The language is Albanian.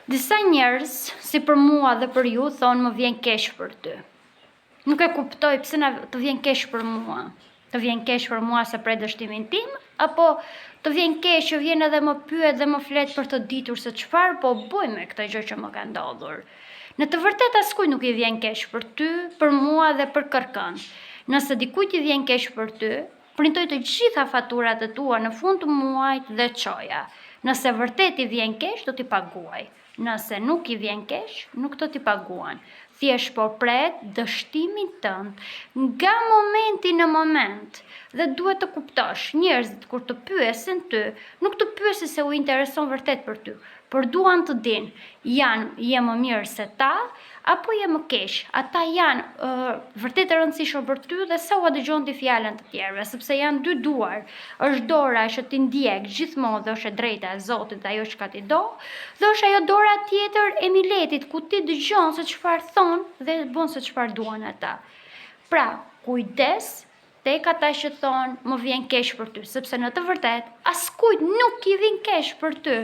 Disa njerëz, si për mua dhe për ju, thonë më vjen keq për ty. Nuk e kuptoj pse të vjen keq për mua. Të vjen keq për mua se prej dështimin tim, apo të vjen keq që vjen edhe më pyet dhe më flet për të ditur se çfarë po bëj me këtë gjë që më ka ndodhur. Në të vërtetë askujt nuk i vjen keq për ty, për mua dhe për kërkën. Nëse dikujt i vjen keq për ty, printoj të gjitha faturat e tua në fund të muajit dhe çoja. Nëse vërtet i vjen keq, do t'i paguaj. Nëse nuk i vjen keq, nuk do t'i paguan. Thjesht po pret dështimin tënd nga momenti në moment. Dhe duhet të kuptosh, njerëzit kur të pyesin ty, nuk të pyesin se u intereson vërtet për ty, por duan të dinë, je më mirë se ta, apo je më keq. Ata janë vërtet e rëndësishëm për ty dhe sa u dëgjon ti fjalën të tjerëve, sepse janë dy duar. Është dora që ti ndjek gjithmonë dhe është e drejta e Zotit dhe ajo çka ti do, dhe është ajo dora tjetër e miletit ku ti dëgjon se çfarë thonë dhe bën se çfarë duan ata. Pra, kujdes tek ata që thonë më vjen keq për ty, sepse në të vërtetë askujt nuk i vjen keq për ty.